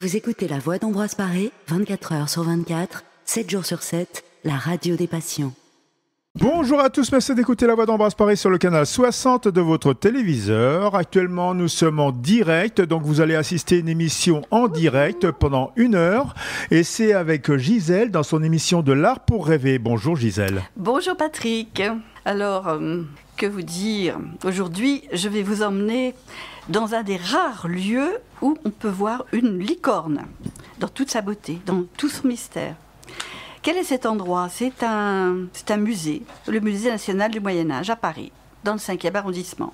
Vous écoutez La Voix d'Ambroise Paré, 24 heures sur 24, 7 jours sur 7, la radio des passions. Bonjour à tous, merci d'écouter La Voix d'Ambroise Paré sur le canal 60 de votre téléviseur. Actuellement, nous sommes en direct, donc vous allez assister à une émission en direct pendant 1 heure. Et c'est avec Gisèle dans son émission de l'art pour rêver. Bonjour Gisèle. Bonjour Patrick. Alors, que vous dire ? Aujourd'hui, je vais vous emmener dans un des rares lieux où on peut voir une licorne, dans toute sa beauté, dans tout son mystère. Quel est cet endroit ? C'est un musée, le Musée national du Moyen-Âge à Paris, dans le 5e arrondissement.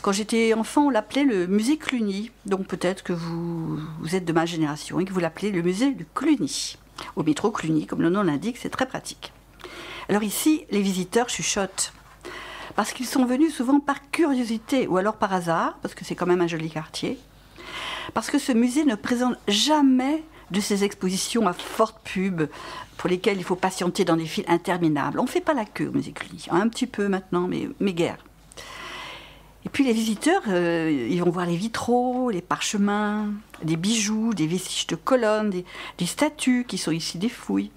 Quand j'étais enfant, on l'appelait le musée Cluny. Donc peut-être que vous êtes de ma génération et que vous l'appelez le musée de Cluny. Au métro Cluny, comme le nom l'indique, c'est très pratique. Alors ici, les visiteurs chuchotent. Parce qu'ils sont venus souvent par curiosité ou alors par hasard, parce que c'est quand même un joli quartier. Parce que ce musée ne présente jamais de ces expositions à forte pub pour lesquelles il faut patienter dans des files interminables. On ne fait pas la queue au musée Cluny, un petit peu maintenant, mais guère. Et puis les visiteurs, ils vont voir les vitraux, les parchemins, des bijoux, des vestiges de colonnes, des statues qui sont ici des fouilles.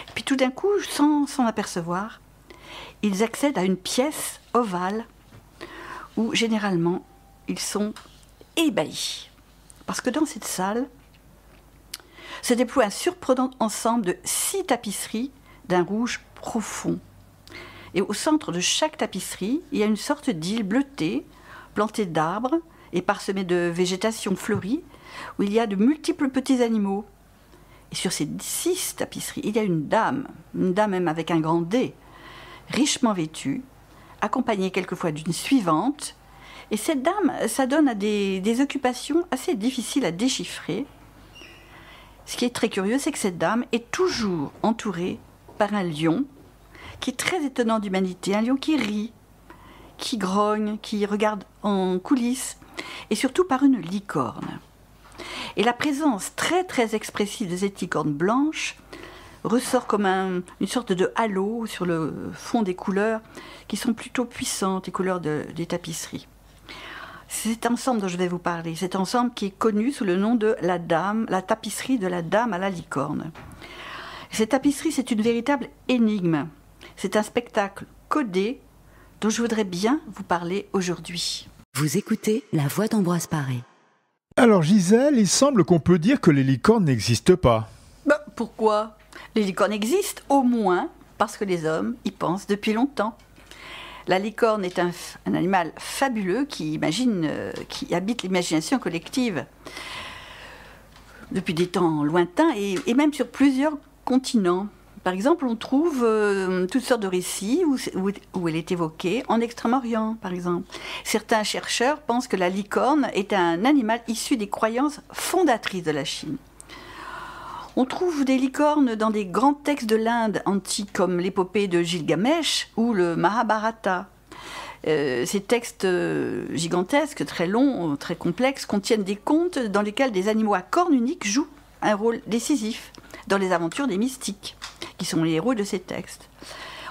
Et puis tout d'un coup, sans s'en apercevoir, ils accèdent à une pièce ovale où généralement ils sont ébahis. Parce que dans cette salle se déploie un surprenant ensemble de 6 tapisseries d'un rouge profond. Et au centre de chaque tapisserie, il y a une sorte d'île bleutée, plantée d'arbres et parsemée de végétation fleurie, où il y a de multiples petits animaux. Et sur ces 6 tapisseries, il y a une dame même avec un grand D, richement vêtue, accompagnée quelquefois d'une suivante. Et cette dame s'adonne à des occupations assez difficiles à déchiffrer. Ce qui est très curieux, c'est que cette dame est toujours entourée par un lion qui est très étonnant d'humanité, un lion qui rit, qui grogne, qui regarde en coulisses, et surtout par une licorne. Et la présence très très expressive de cette licorne blanche ressort comme une sorte de halo sur le fond des couleurs qui sont plutôt puissantes, les couleurs des tapisseries. C'est cet ensemble dont je vais vous parler, cet ensemble qui est connu sous le nom de la tapisserie de la dame à la licorne. Cette tapisserie, c'est une véritable énigme. C'est un spectacle codé dont je voudrais bien vous parler aujourd'hui. Vous écoutez La Voix d'Ambroise Paré. Alors Gisèle, il semble qu'on peut dire que les licornes n'existent pas. Pourquoi ? Les licornes existent au moins parce que les hommes y pensent depuis longtemps. La licorne est un animal fabuleux qui habite l'imagination collective depuis des temps lointains et même sur plusieurs continents. Par exemple, on trouve toutes sortes de récits où elle est évoquée en Extrême-Orient, par exemple. Certains chercheurs pensent que la licorne est un animal issu des croyances fondatrices de la Chine. On trouve des licornes dans des grands textes de l'Inde antique comme l'épopée de Gilgamesh ou le Mahabharata. Ces textes gigantesques, très longs, très complexes, contiennent des contes dans lesquels des animaux à cornes uniques jouent un rôle décisif dans les aventures des mystiques, qui sont les héros de ces textes.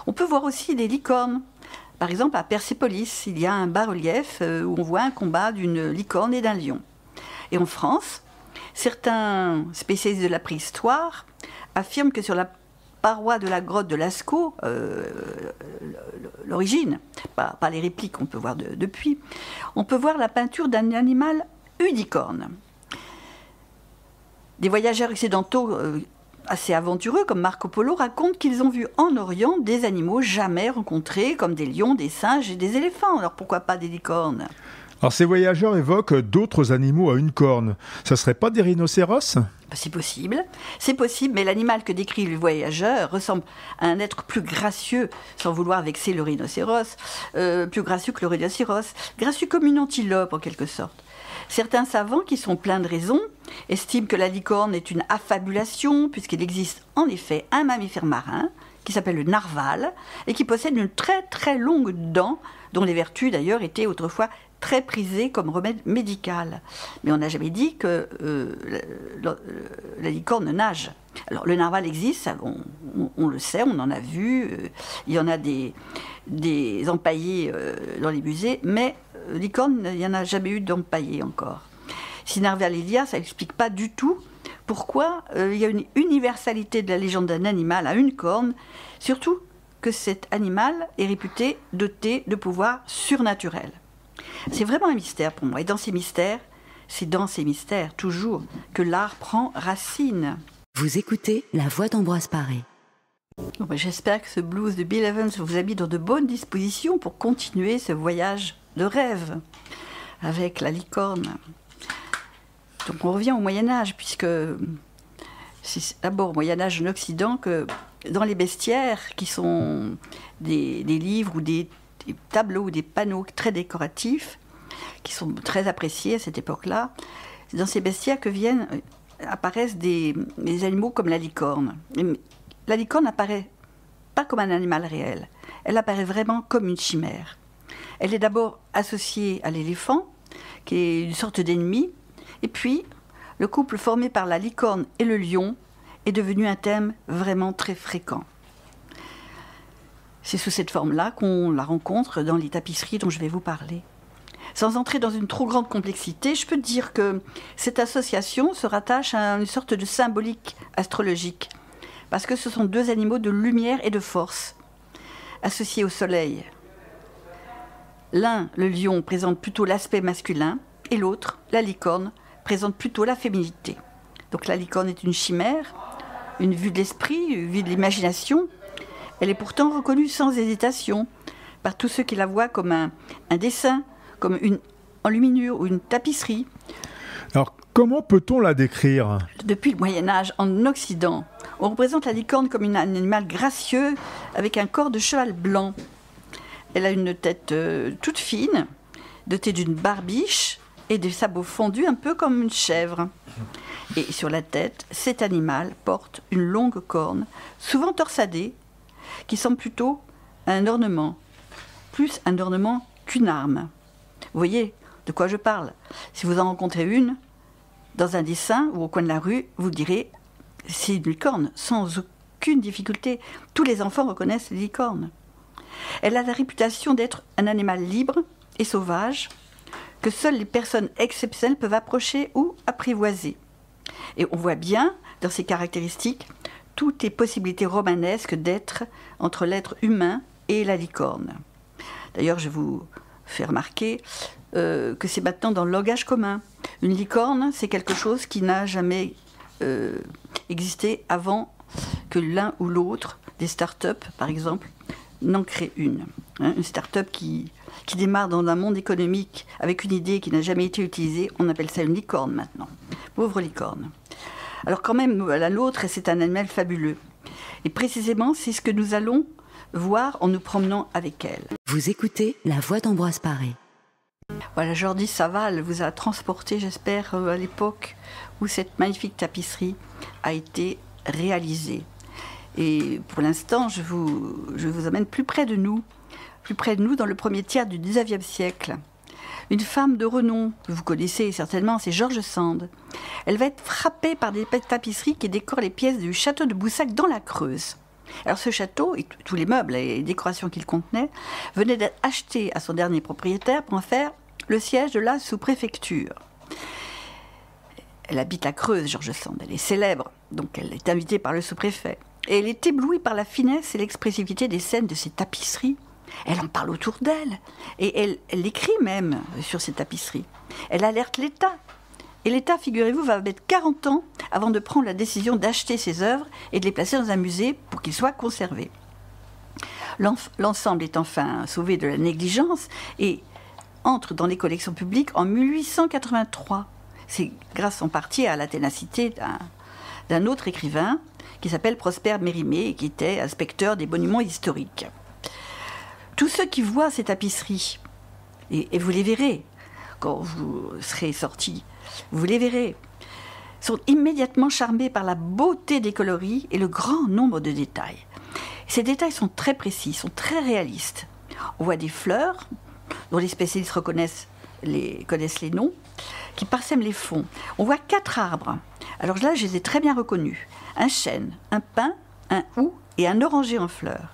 On peut voir aussi des licornes. Par exemple, à Persépolis, il y a un bas-relief où on voit un combat d'une licorne et d'un lion. Et en France, certains spécialistes de la préhistoire affirment que sur la paroi de la grotte de Lascaux, l'origine, pas les répliques qu'on peut voir depuis, on peut voir la peinture d'un animal unicorne. Des voyageurs occidentaux assez aventureux comme Marco Polo racontent qu'ils ont vu en Orient des animaux jamais rencontrés comme des lions, des singes et des éléphants. Alors pourquoi pas des licornes ? Alors ces voyageurs évoquent d'autres animaux à une corne. Ça serait pas des rhinocéros ? C'est possible, mais l'animal que décrit le voyageur ressemble à un être plus gracieux, sans vouloir vexer le rhinocéros, plus gracieux que le rhinocéros, gracieux comme une antilope en quelque sorte. Certains savants, qui sont pleins de raison, estiment que la licorne est une affabulation, puisqu'il existe en effet un mammifère marin, qui s'appelle le narval, et qui possède une très très longue dent, dont les vertus d'ailleurs étaient autrefois très prisées comme remède médical. Mais on n'a jamais dit que la licorne nage. Alors le narval existe, ça, on le sait, on en a vu, il y en a des empaillés dans les musées, mais licorne, il n'y en a jamais eu d'empaillés encore. Sinerva Lelia, ça n'explique pas du tout pourquoi il y a une universalité de la légende d'un animal à une corne, surtout que cet animal est réputé doté de pouvoirs surnaturels. C'est vraiment un mystère pour moi. Et c'est dans ces mystères, toujours, que l'art prend racine. Vous écoutez La Voix d'Ambroise Paré. Bon, j'espère que ce blues de Bill Evans vous a mis dans de bonnes dispositions pour continuer ce voyage de rêve avec la licorne. Donc on revient au Moyen-Âge, puisque c'est d'abord au Moyen-Âge en Occident que dans les bestiaires, qui sont des livres ou des tableaux ou des panneaux très décoratifs, qui sont très appréciés à cette époque-là, c'est dans ces bestiaires que apparaissent des animaux comme la licorne. La licorne n'apparaît pas comme un animal réel, elle apparaît vraiment comme une chimère. Elle est d'abord associée à l'éléphant, qui est une sorte d'ennemi, et puis le couple formé par la licorne et le lion est devenu un thème vraiment très fréquent. C'est sous cette forme-là qu'on la rencontre dans les tapisseries dont je vais vous parler. Sans entrer dans une trop grande complexité, je peux dire que cette association se rattache à une sorte de symbolique astrologique, parce que ce sont deux animaux de lumière et de force, associés au soleil. L'un, le lion, présente plutôt l'aspect masculin, et l'autre, la licorne, présente plutôt la féminité. Donc la licorne est une chimère, une vue de l'esprit, une vue de l'imagination. Elle est pourtant reconnue sans hésitation par tous ceux qui la voient comme un dessin, comme une enluminure ou une tapisserie. Alors, comment peut-on la décrire ? Depuis le Moyen-Âge, en Occident, on représente la licorne comme un animal gracieux avec un corps de cheval blanc. Elle a une tête toute fine, dotée d'une barbiche et des sabots fondus un peu comme une chèvre. Et sur la tête, cet animal porte une longue corne, souvent torsadée, qui semble plutôt un ornement, plus un ornement qu'une arme. Vous voyez de quoi je parle. Si vous en rencontrez une, dans un dessin ou au coin de la rue, vous direz « c'est une licorne », sans aucune difficulté. Tous les enfants reconnaissent les licornes. Elle a la réputation d'être un animal libre et sauvage, que seules les personnes exceptionnelles peuvent approcher ou apprivoiser. Et on voit bien, dans ces caractéristiques, toutes les possibilités romanesques d'être entre l'être humain et la licorne. D'ailleurs, je vous fais remarquer que c'est maintenant dans le langage commun. Une licorne, c'est quelque chose qui n'a jamais existé avant que l'un ou l'autre, des start-up par exemple, n'en crée une. Une start-up qui démarre dans un monde économique avec une idée qui n'a jamais été utilisée, on appelle ça une licorne maintenant. Pauvre licorne. Alors quand même, la nôtre, c'est un animal fabuleux. Et précisément, c'est ce que nous allons voir en nous promenant avec elle. Vous écoutez La Voix d'Ambroise Paré. Voilà, Jordi Saval vous a transporté, j'espère, à l'époque où cette magnifique tapisserie a été réalisée. Et pour l'instant, je vous emmène plus près de nous dans le premier tiers du XIXe siècle. Une femme de renom, que vous connaissez certainement, c'est George Sand. Elle va être frappée par des tapisseries qui décorent les pièces du château de Boussac dans la Creuse. Alors ce château, et tous les meubles et les décorations qu'il contenait, venaient d'être achetés à son dernier propriétaire pour en faire le siège de la sous-préfecture. Elle habite la Creuse, George Sand, elle est célèbre, donc elle est invitée par le sous-préfet. Et elle est éblouie par la finesse et l'expressivité des scènes de ces tapisseries. Elle en parle autour d'elle, et elle écrit même sur ces tapisseries. Elle alerte l'État. Et l'État, figurez-vous, va mettre 40 ans avant de prendre la décision d'acheter ces œuvres et de les placer dans un musée pour qu'ils soient conservés. L'ensemble est enfin sauvé de la négligence et entre dans les collections publiques en 1883. C'est grâce en partie à la ténacité d'un autre écrivain qui s'appelle Prosper Mérimée et qui était inspecteur des monuments historiques. Tous ceux qui voient ces tapisseries, et vous les verrez quand vous serez sortis, vous les verrez, sont immédiatement charmés par la beauté des coloris et le grand nombre de détails. Ces détails sont très précis, sont très réalistes. On voit des fleurs, dont les spécialistes connaissent les noms, qui parsèment les fonds. On voit 4 arbres. Alors là, je les ai très bien reconnus. Un chêne, un pin, un houx et un oranger en fleurs.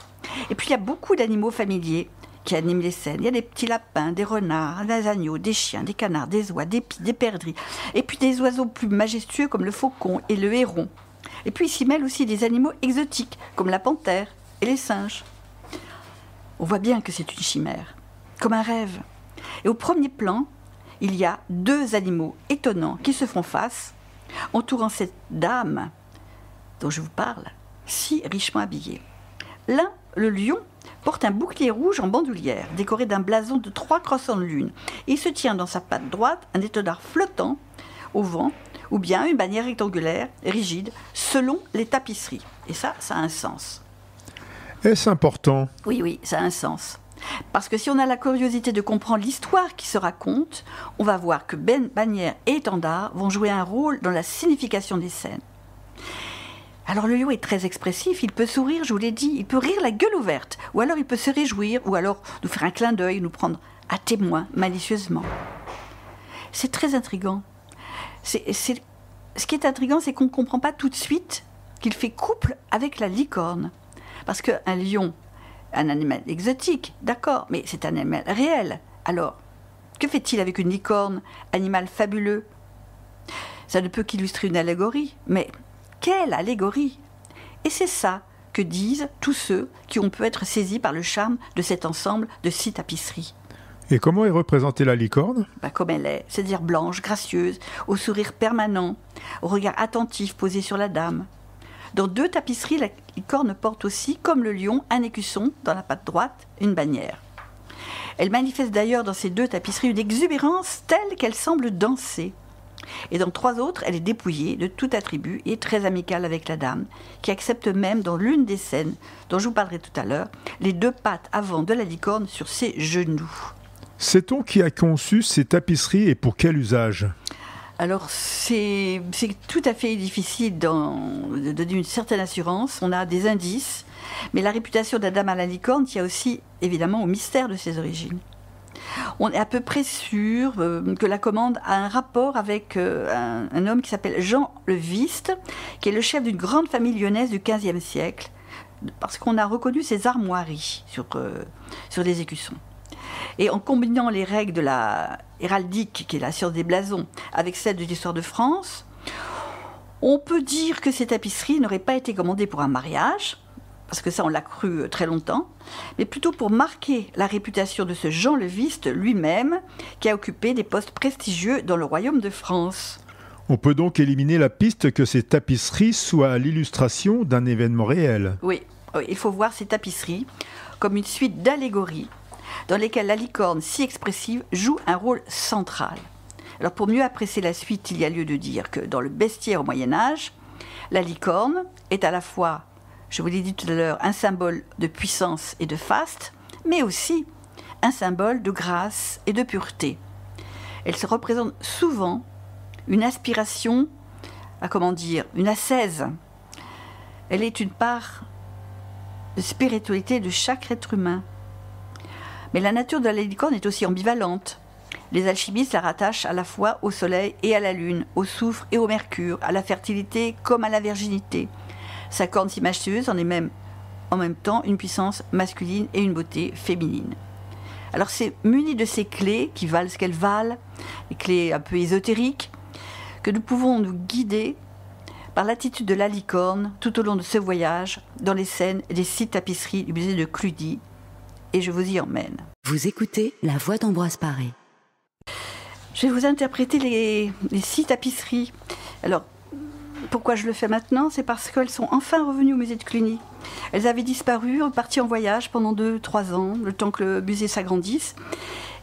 Et puis il y a beaucoup d'animaux familiers qui animent les scènes. Il y a des petits lapins, des renards, des agneaux, des chiens, des canards, des oies, des pies, des perdrix. Et puis des oiseaux plus majestueux comme le faucon et le héron. Et puis il s'y mêle aussi des animaux exotiques comme la panthère et les singes. On voit bien que c'est une chimère, comme un rêve. Et au premier plan, il y a deux animaux étonnants qui se font face, entourant cette dame dont je vous parle, si richement habillée. L'un, le lion, porte un bouclier rouge en bandoulière, décoré d'un blason de 3 croissants de lune. Et il se tient dans sa patte droite un étendard flottant au vent, ou bien une bannière rectangulaire, rigide, selon les tapisseries. Et ça a un sens. Est-ce important ? Oui, ça a un sens. Parce que si on a la curiosité de comprendre l'histoire qui se raconte, on va voir que bannière et étendard vont jouer un rôle dans la signification des scènes. Alors le lion est très expressif, il peut sourire, je vous l'ai dit, il peut rire la gueule ouverte, ou alors il peut se réjouir, ou alors nous faire un clin d'œil, nous prendre à témoin malicieusement. C'est très intriguant. Ce qui est intriguant, c'est qu'on ne comprend pas tout de suite qu'il fait couple avec la licorne. Parce qu'un lion, un animal exotique, d'accord, mais c'est un animal réel. Alors, que fait-il avec une licorne, animal fabuleux ? Ça ne peut qu'illustrer une allégorie, mais quelle allégorie ? Et c'est ça que disent tous ceux qui ont pu être saisis par le charme de cet ensemble de 6 tapisseries. Et comment est représentée la licorne ? Comme elle est, c'est-à-dire blanche, gracieuse, au sourire permanent, au regard attentif posé sur la dame. Dans 2 tapisseries, la licorne porte aussi, comme le lion, un écusson dans la patte droite, une bannière. Elle manifeste d'ailleurs dans ces 2 tapisseries une exubérance telle qu'elle semble danser. Et dans 3 autres, elle est dépouillée de tout attribut et très amicale avec la dame, qui accepte même dans l'une des scènes, dont je vous parlerai tout à l'heure, les 2 pattes avant de la licorne sur ses genoux. Sait-on qui a conçu ces tapisseries et pour quel usage ? Alors, c'est tout à fait difficile de donner une certaine assurance. On a des indices, mais la réputation de la dame à la licorne tient aussi, évidemment, au mystère de ses origines. On est à peu près sûr que la commande a un rapport avec un homme qui s'appelle Jean le Viste, qui est le chef d'une grande famille lyonnaise du XVe siècle, parce qu'on a reconnu ses armoiries sur des écussons. Et en combinant les règles de la héraldique, qui est la science des blasons, avec celle de l'histoire de France, on peut dire que ces tapisseries n'auraient pas été commandées pour un mariage, parce que ça on l'a cru très longtemps, mais plutôt pour marquer la réputation de ce Jean le Viste lui-même, qui a occupé des postes prestigieux dans le royaume de France. On peut donc éliminer la piste que ces tapisseries soient l'illustration d'un événement réel. Oui, il faut voir ces tapisseries comme une suite d'allégories dans lesquelles la licorne si expressive joue un rôle central. Alors pour mieux apprécier la suite, il y a lieu de dire que dans le bestiaire au Moyen-Âge, la licorne est à la fois, je vous l'ai dit tout à l'heure, un symbole de puissance et de faste, mais aussi un symbole de grâce et de pureté. Elle se représente souvent une aspiration à, une ascèse. Elle est une part de spiritualité de chaque être humain. Mais la nature de la licorne est aussi ambivalente. Les alchimistes la rattachent à la fois au soleil et à la lune, au soufre et au mercure, à la fertilité comme à la virginité. Sa corne si majestueuse en est même en même temps une puissance masculine et une beauté féminine. Alors c'est muni de ces clés qui valent ce qu'elles valent, des clés un peu ésotériques, que nous pouvons nous guider par l'attitude de la licorne tout au long de ce voyage dans les scènes des 6 tapisseries du musée de Cluny. Et je vous y emmène. Vous écoutez La Voix d'Ambroise Paré. Je vais vous interpréter les 6 tapisseries. Alors, pourquoi je le fais maintenant ? C'est parce qu'elles sont enfin revenues au musée de Cluny. Elles avaient disparu, parties en voyage pendant 2-3 ans, le temps que le musée s'agrandisse,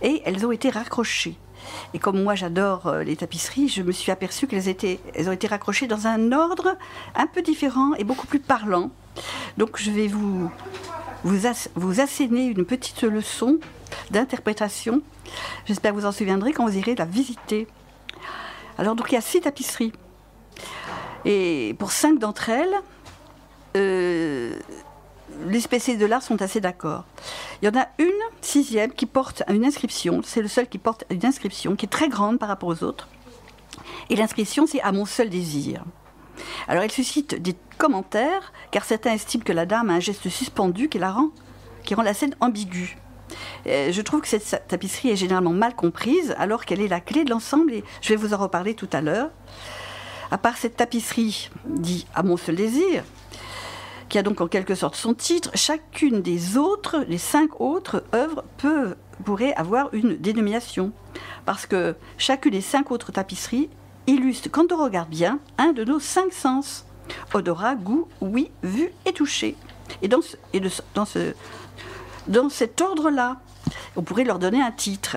et elles ont été raccrochées. Et comme moi j'adore les tapisseries, je me suis aperçue elles ont été raccrochées dans un ordre un peu différent et beaucoup plus parlant. Donc je vais vous asséner une petite leçon d'interprétation. J'espère que vous en souviendrez quand vous irez la visiter. Alors donc il y a 6 tapisseries. Et pour 5 d'entre elles, les spécialistes de l'art sont assez d'accord. Il y en a une 6e qui porte une inscription, c'est le seul qui porte une inscription qui est très grande par rapport aux autres. Et l'inscription, c'est « À mon seul désir ». Alors elle suscite des commentaires, car certains estiment que la dame a un geste suspendu qui rend la scène ambiguë. Je trouve que cette tapisserie est généralement mal comprise, alors qu'elle est la clé de l'ensemble, et je vais vous en reparler tout à l'heure. À part cette tapisserie, dit « À mon seul désir », qui a donc en quelque sorte son titre, chacune des autres, les 5 autres œuvres pourrait avoir une dénomination. Parce que chacune des 5 autres tapisseries illustre, quand on regarde bien, un de nos 5 sens. Odorat, goût, ouïe, vue et toucher. Et dans cet ordre-là, on pourrait leur donner un titre.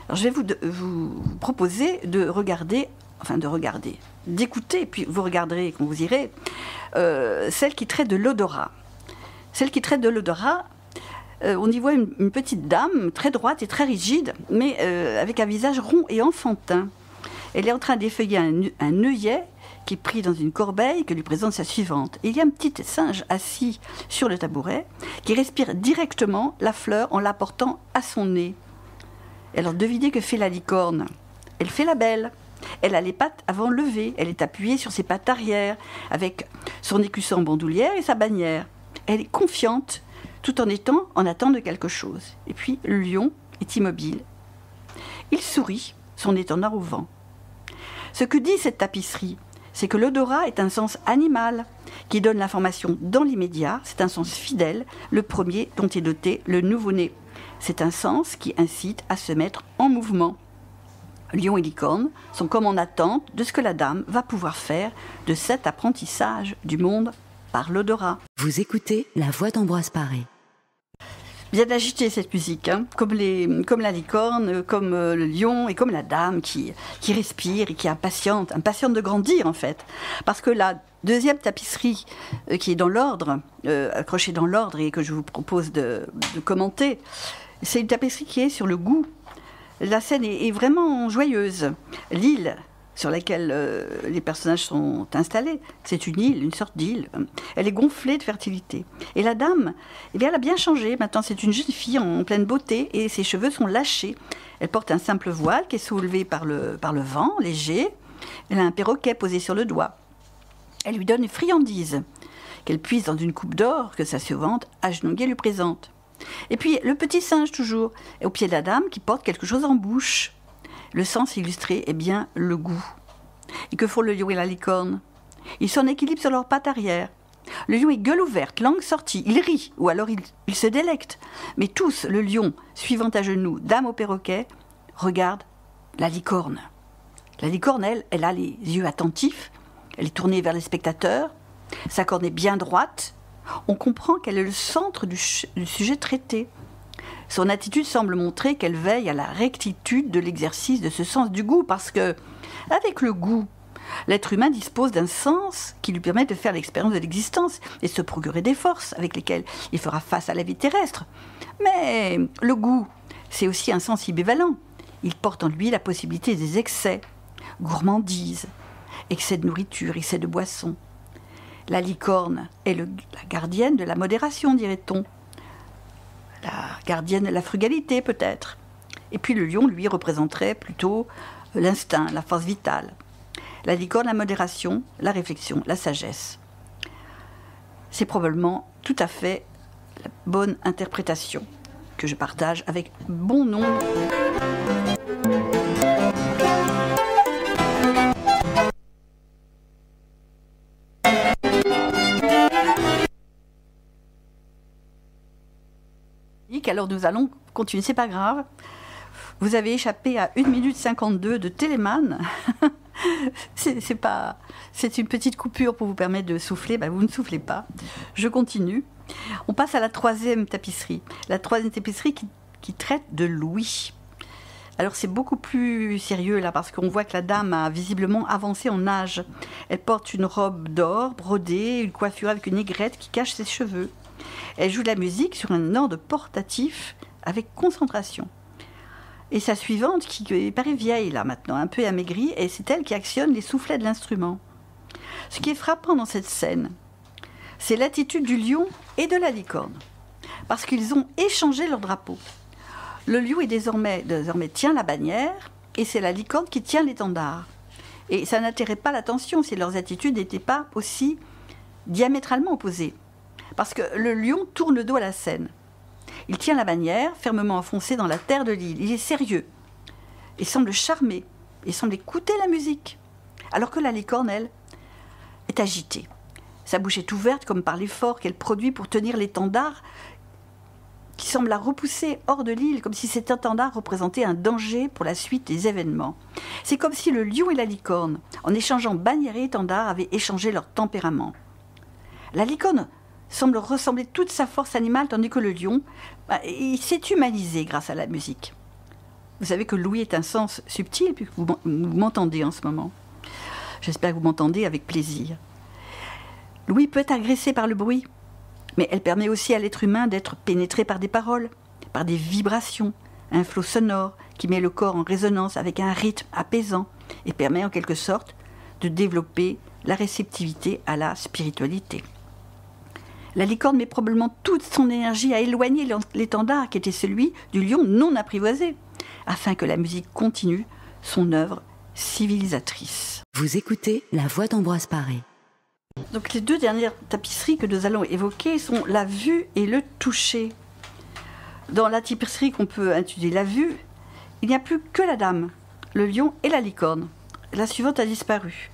Alors je vais vous proposer d'écouter, puis vous regarderez quand vous irez, celle qui traite de l'odorat. Celle qui traite de l'odorat, on y voit une petite dame très droite et très rigide, mais avec un visage rond et enfantin. Elle est en train d'effeuiller un œillet qui est pris dans une corbeille que lui présente sa suivante. Et il y a un petit singe assis sur le tabouret qui respire directement la fleur en la portant à son nez. Et alors devinez que fait la licorne. Elle fait la belle. Elle a les pattes avant levées. Elle est appuyée sur ses pattes arrière avec son écusson en bandoulière et sa bannière. Elle est confiante tout en étant en attente de quelque chose. Et puis le lion est immobile. Il sourit, son nez tendant au vent. Ce que dit cette tapisserie, c'est que l'odorat est un sens animal qui donne l'information dans l'immédiat. C'est un sens fidèle, le premier dont est doté le nouveau-né. C'est un sens qui incite à se mettre en mouvement. Lion et licorne sont comme en attente de ce que la dame va pouvoir faire de cet apprentissage du monde par l'odorat. Vous écoutez La Voix d'Ambroise Paré. Bien agitée cette musique, hein, comme la licorne, comme le lion et comme la dame qui respire et qui est impatiente de grandir en fait. Parce que la deuxième tapisserie qui est dans l'ordre, accrochée dans l'ordre et que je vous propose de commenter, c'est une tapisserie qui est sur le goût. La scène est vraiment joyeuse. L'île sur laquelle les personnages sont installés, c'est une île, une sorte d'île. Elle est gonflée de fertilité. Et la dame, eh bien, elle a bien changé. Maintenant, c'est une jeune fille en pleine beauté et ses cheveux sont lâchés. Elle porte un simple voile qui est soulevé par le vent, léger. Elle a un perroquet posé sur le doigt. Elle lui donne une friandise qu'elle puise dans une coupe d'or que sa servante agenouillée lui présente. Et puis, le petit singe, toujours, au pied de la dame, qui porte quelque chose en bouche. Le sens illustré est bien le goût. Et que font le lion et la licorne? Ils sont en équilibre sur leurs pattes arrière. Le lion est gueule ouverte, langue sortie, il rit, ou alors il se délecte. Mais tous, le lion, suivant à genoux, dame au perroquet, regarde la licorne. La licorne, elle a les yeux attentifs, elle est tournée vers les spectateurs, sa corne est bien droite. On comprend qu'elle est le centre du sujet traité. Son attitude semble montrer qu'elle veille à la rectitude de l'exercice de ce sens du goût, parce que, avec le goût, l'être humain dispose d'un sens qui lui permet de faire l'expérience de l'existence et se procurer des forces avec lesquelles il fera face à la vie terrestre. Mais le goût, c'est aussi un sens ambivalent. Il porte en lui la possibilité des excès, gourmandise, excès de nourriture, excès de boisson. La licorne est la gardienne de la modération, dirait-on. La gardienne de la frugalité, peut-être. Et puis le lion, lui, représenterait plutôt l'instinct, la force vitale. La licorne, la modération, la réflexion, la sagesse. C'est probablement tout à fait la bonne interprétation que je partage avec bon nombre. Alors nous allons continuer, c'est pas grave. Vous avez échappé à 1 minute 52 de Téléman. C'est une petite coupure pour vous permettre de souffler. Ben, vous ne soufflez pas. Je continue. On passe à la troisième tapisserie. La troisième tapisserie qui traite de l'ouïe. Alors c'est beaucoup plus sérieux là, parce qu'on voit que la dame a visiblement avancé en âge. Elle porte une robe d'or brodée, une coiffure avec une aigrette qui cache ses cheveux. Elle joue de la musique sur un ordre portatif avec concentration. Et sa suivante, qui paraît vieille là maintenant, un peu amaigrie, et c'est elle qui actionne les soufflets de l'instrument. Ce qui est frappant dans cette scène, c'est l'attitude du lion et de la licorne, parce qu'ils ont échangé leur drapeau. Le lion est désormais tient la bannière, et c'est la licorne qui tient l'étendard. Et ça n'attirait pas l'attention si leurs attitudes n'étaient pas aussi diamétralement opposées. Parce que le lion tourne le dos à la scène. Il tient la bannière, fermement enfoncée dans la terre de l'île. Il est sérieux. Il semble charmé. Il semble écouter la musique. Alors que la licorne, elle, est agitée. Sa bouche est ouverte comme par l'effort qu'elle produit pour tenir l'étendard qui semble la repousser hors de l'île, comme si cet étendard représentait un danger pour la suite des événements. C'est comme si le lion et la licorne, en échangeant bannière et étendard, avaient échangé leur tempérament. La licorne semble ressembler toute sa force animale, tandis que le lion, il s'est humanisé grâce à la musique. Vous savez que l'ouïe est un sens subtil, puisque vous m'entendez en ce moment. J'espère que vous m'entendez avec plaisir. L'ouïe peut être agressée par le bruit, mais elle permet aussi à l'être humain d'être pénétré par des paroles, par des vibrations, un flot sonore qui met le corps en résonance avec un rythme apaisant et permet en quelque sorte de développer la réceptivité à la spiritualité. La licorne met probablement toute son énergie à éloigner l'étendard qui était celui du lion non apprivoisé, afin que la musique continue son œuvre civilisatrice. Vous écoutez La Voix d'Ambroise Paré. Donc les deux dernières tapisseries que nous allons évoquer sont la vue et le toucher. Dans la tapisserie qu'on peut intituler la vue, il n'y a plus que la dame, le lion et la licorne. La suivante a disparu.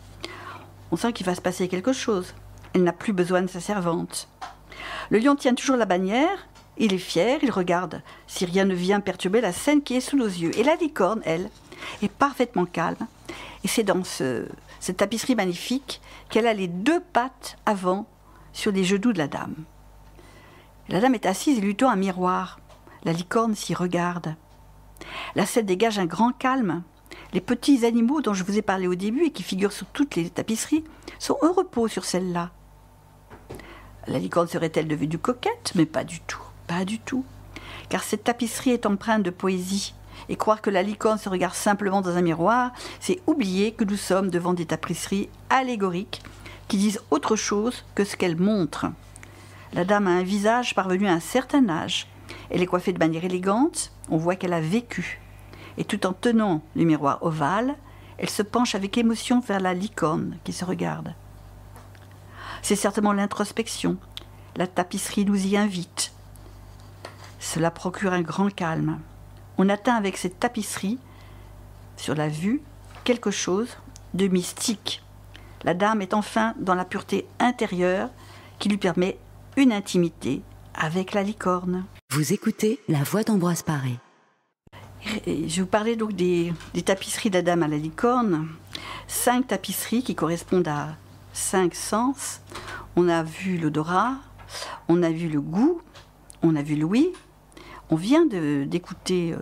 On sent qu'il va se passer quelque chose. Elle n'a plus besoin de sa servante. Le lion tient toujours la bannière, il est fier, il regarde si rien ne vient perturber la scène qui est sous nos yeux. Et la licorne, elle, est parfaitement calme. Et c'est dans cette tapisserie magnifique qu'elle a les deux pattes avant sur les genoux de la dame. La dame est assise et lui tend un miroir. La licorne s'y regarde. La scène dégage un grand calme. Les petits animaux dont je vous ai parlé au début et qui figurent sur toutes les tapisseries sont au repos sur celle-là. La licorne serait-elle devenue coquette? Mais pas du tout, pas du tout. Car cette tapisserie est empreinte de poésie. Et croire que la licorne se regarde simplement dans un miroir, c'est oublier que nous sommes devant des tapisseries allégoriques qui disent autre chose que ce qu'elles montrent. La dame a un visage parvenu à un certain âge. Elle est coiffée de manière élégante, on voit qu'elle a vécu. Et tout en tenant le miroir ovale, elle se penche avec émotion vers la licorne qui se regarde. C'est certainement l'introspection. La tapisserie nous y invite. Cela procure un grand calme. On atteint avec cette tapisserie, sur la vue, quelque chose de mystique. La dame est enfin dans la pureté intérieure qui lui permet une intimité avec la licorne. Vous écoutez La Voix d'Ambroise Paré. Et je vous parlais donc des tapisseries de la dame à la licorne. 5 tapisseries qui correspondent à 5 sens. On a vu l'odorat, on a vu le goût, on a vu l'ouïe. On vient d'écouter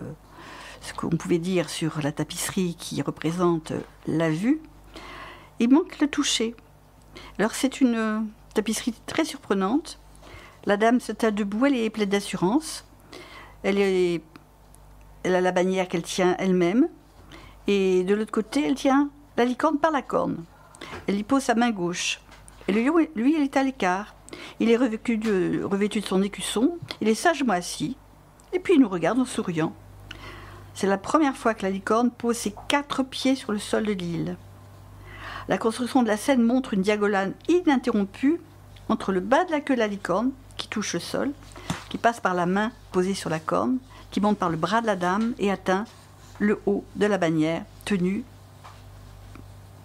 ce qu'on pouvait dire sur la tapisserie qui représente la vue. Il manque le toucher. Alors c'est une tapisserie très surprenante. La dame se tient debout, elle est pleine d'assurance. Elle a la bannière qu'elle tient elle-même. Et de l'autre côté, elle tient la licorne par la corne. Elle y pose sa main gauche. Et le lion, lui, il est à l'écart. Il est revêtu de son écusson. Il est sagement assis. Et puis il nous regarde en souriant. C'est la première fois que la licorne pose ses 4 pieds sur le sol de l'île. La construction de la scène montre une diagonale ininterrompue entre le bas de la queue de la licorne, qui touche le sol, qui passe par la main posée sur la corne, qui monte par le bras de la dame et atteint le haut de la bannière, tenue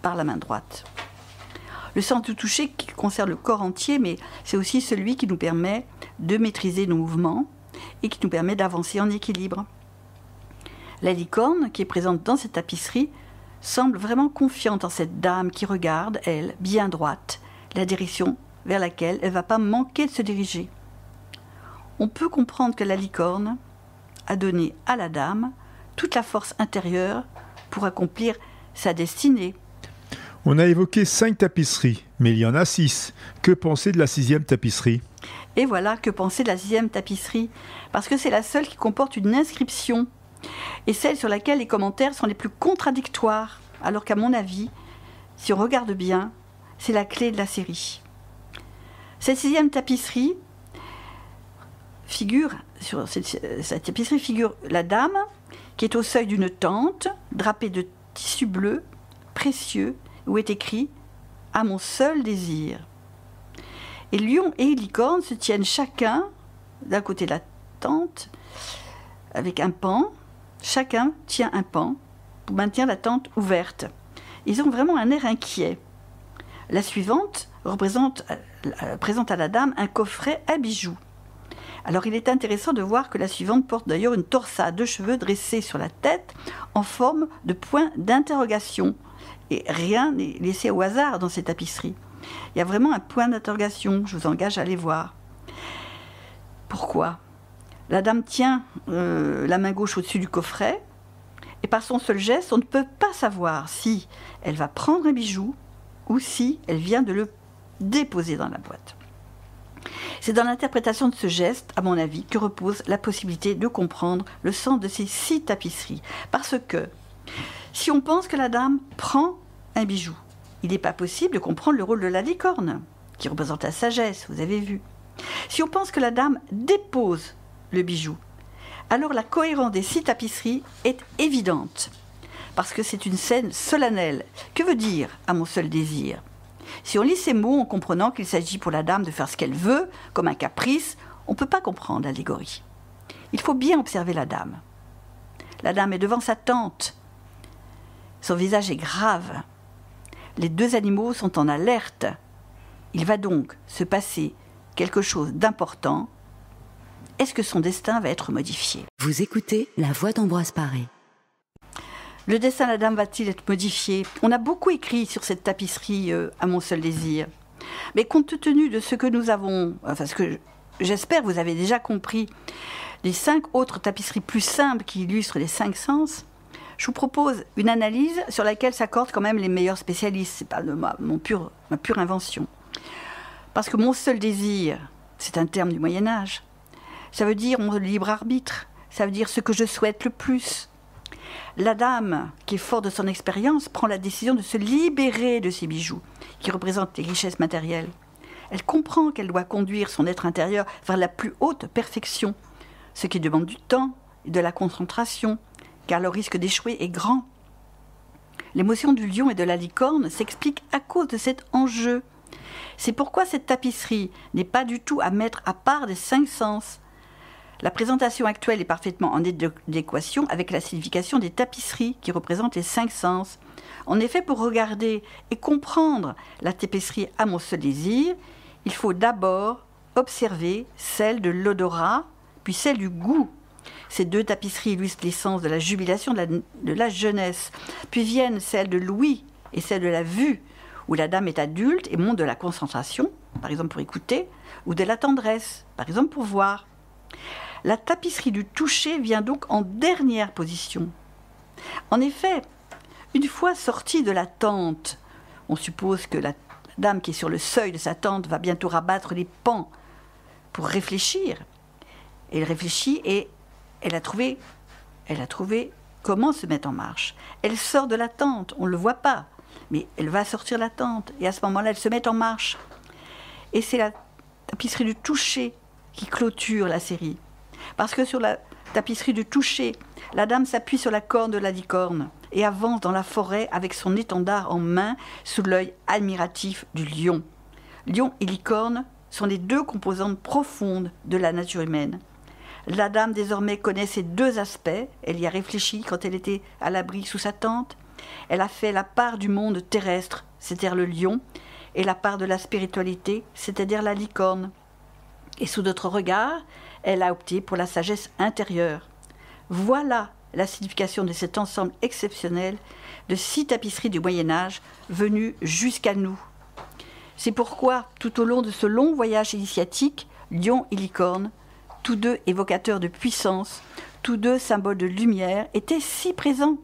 par la main droite. Le sens du toucher qui concerne le corps entier, mais c'est aussi celui qui nous permet de maîtriser nos mouvements et qui nous permet d'avancer en équilibre. La licorne, qui est présente dans cette tapisserie, semble vraiment confiante en cette dame qui regarde, elle, bien droite, la direction vers laquelle elle ne va pas manquer de se diriger. On peut comprendre que la licorne a donné à la dame toute la force intérieure pour accomplir sa destinée. On a évoqué 5 tapisseries, mais il y en a 6. Que penser de la 6e tapisserie ? Et voilà, que penser de la 6e tapisserie? Parce que c'est la seule qui comporte une inscription, et celle sur laquelle les commentaires sont les plus contradictoires, alors qu'à mon avis, si on regarde bien, c'est la clé de la série. Cette 6e tapisserie figure la dame qui est au seuil d'une tente, drapée de tissu bleu, précieux, où est écrit « À mon seul désir ». Et lion et licorne se tiennent chacun d'un côté de la tente avec un pan. Chacun tient un pan pour maintenir la tente ouverte. Ils ont vraiment un air inquiet. La suivante présente à la dame un coffret à bijoux. Alors il est intéressant de voir que la suivante porte d'ailleurs une torsade de cheveux dressés sur la tête en forme de point d'interrogation. Et rien n'est laissé au hasard dans ces tapisseries. Il y a vraiment un point d'interrogation, je vous engage à aller voir. Pourquoi ? La dame tient la main gauche au-dessus du coffret, et par son seul geste, on ne peut pas savoir si elle va prendre un bijou ou si elle vient de le déposer dans la boîte. C'est dans l'interprétation de ce geste, à mon avis, que repose la possibilité de comprendre le sens de ces 6 tapisseries. Parce que, si on pense que la dame prend un bijou, il n'est pas possible de comprendre le rôle de la licorne, qui représente la sagesse, vous avez vu. Si on pense que la dame dépose le bijou, alors la cohérence des 6 tapisseries est évidente, parce que c'est une scène solennelle. Que veut dire « à mon seul désir » ? Si on lit ces mots en comprenant qu'il s'agit pour la dame de faire ce qu'elle veut, comme un caprice, on ne peut pas comprendre l'allégorie. Il faut bien observer la dame. La dame est devant sa tente. Son visage est grave. Les 2 animaux sont en alerte. Il va donc se passer quelque chose d'important. Est-ce que son destin va être modifié ? Vous écoutez La Voix d'Ambroise Paré. Le destin de la dame va-t-il être modifié ? On a beaucoup écrit sur cette tapisserie à mon seul désir. Mais compte tenu de ce que nous avons, enfin ce que j'espère vous avez déjà compris, les 5 autres tapisseries plus simples qui illustrent les 5 sens, je vous propose une analyse sur laquelle s'accordent quand même les meilleurs spécialistes. Ce n'est pas ma pure invention. Parce que mon seul désir, c'est un terme du Moyen-Âge. Ça veut dire mon libre arbitre. Ça veut dire ce que je souhaite le plus. La dame, qui est forte de son expérience, prend la décision de se libérer de ces bijoux, qui représentent les richesses matérielles. Elle comprend qu'elle doit conduire son être intérieur vers la plus haute perfection, ce qui demande du temps et de la concentration, car le risque d'échouer est grand. L'émotion du lion et de la licorne s'explique à cause de cet enjeu. C'est pourquoi cette tapisserie n'est pas du tout à mettre à part des 5 sens. La présentation actuelle est parfaitement en adéquation avec la signification des tapisseries qui représentent les 5 sens. En effet, pour regarder et comprendre la tapisserie à mon seul désir, il faut d'abord observer celle de l'odorat, puis celle du goût. Ces 2 tapisseries illustrent l'essence de la jubilation de la jeunesse. Puis viennent celles de l'ouïe et celle de la vue, où la dame est adulte et montre de la concentration, par exemple pour écouter, ou de la tendresse, par exemple pour voir. La tapisserie du toucher vient donc en dernière position. En effet, une fois sortie de la tente, on suppose que la dame qui est sur le seuil de sa tente va bientôt rabattre les pans pour réfléchir. Elle réfléchit et elle a trouvé comment se mettre en marche. Elle sort de la tente, on ne le voit pas, mais elle va sortir de la tente et à ce moment-là, elle se met en marche. Et c'est la tapisserie du toucher qui clôture la série. Parce que sur la tapisserie du toucher, la dame s'appuie sur la corne de la licorne et avance dans la forêt avec son étendard en main sous l'œil admiratif du lion. Lion et licorne sont les 2 composantes profondes de la nature humaine. La dame désormais connaît ces 2 aspects, elle y a réfléchi quand elle était à l'abri sous sa tente. Elle a fait la part du monde terrestre, c'est-à-dire le lion, et la part de la spiritualité, c'est-à-dire la licorne. Et sous d'autres regards, elle a opté pour la sagesse intérieure. Voilà la signification de cet ensemble exceptionnel de 6 tapisseries du Moyen-Âge venues jusqu'à nous. C'est pourquoi, tout au long de ce long voyage initiatique, lion et licorne, tous 2 évocateurs de puissance, tous 2 symboles de lumière, étaient si présents.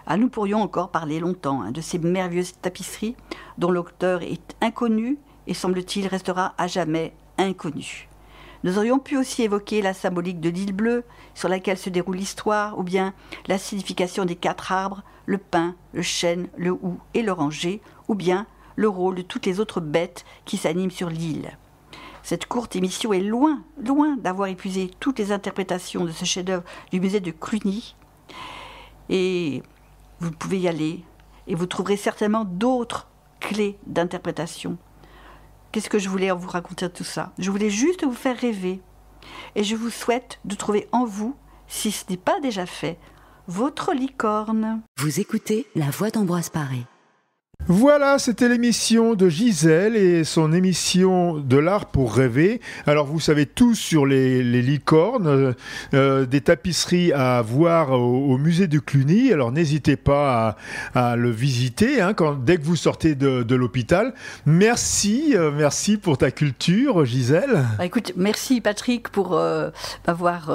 Ah, nous pourrions encore parler longtemps de ces merveilleuses tapisseries dont l'auteur est inconnu et semble-t-il restera à jamais inconnu. Nous aurions pu aussi évoquer la symbolique de l'île bleue sur laquelle se déroule l'histoire, ou bien la signification des 4 arbres, le pin, le chêne, le houx et l'oranger, ou bien le rôle de toutes les autres bêtes qui s'animent sur l'île. Cette courte émission est loin d'avoir épuisé toutes les interprétations de ce chef-d'œuvre du musée de Cluny. Et vous pouvez y aller et vous trouverez certainement d'autres clés d'interprétation. Qu'est-ce que je voulais vous raconter de tout ça ? Je voulais juste vous faire rêver. Et je vous souhaite de trouver en vous, si ce n'est pas déjà fait, votre licorne. Vous écoutez La Voix d'Ambroise Paré. Voilà, c'était l'émission de Gisèle et son émission de l'art pour rêver. Alors vous savez tout sur les licornes, des tapisseries à voir au musée du Cluny. Alors n'hésitez pas à le visiter dès que vous sortez de l'hôpital. Merci pour ta culture, Gisèle. Écoute, merci Patrick pour avoir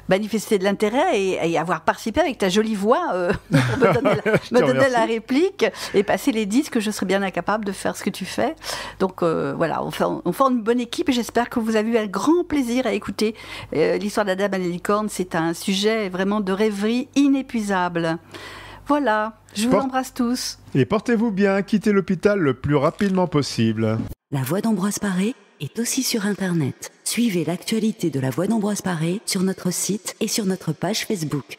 manifesté de l'intérêt et avoir participé avec ta jolie voix pour me donner la réplique. Et passer les disques, je serais bien incapable de faire ce que tu fais. Donc voilà, on forme une bonne équipe et j'espère que vous avez eu un grand plaisir à écouter l'histoire de la Dame à la licorne. C'est un sujet vraiment de rêverie inépuisable. Voilà, je vous embrasse tous. Et portez-vous bien, quittez l'hôpital le plus rapidement possible. La Voix d'Ambroise Paré est aussi sur Internet. Suivez l'actualité de La Voix d'Ambroise Paré sur notre site et sur notre page Facebook.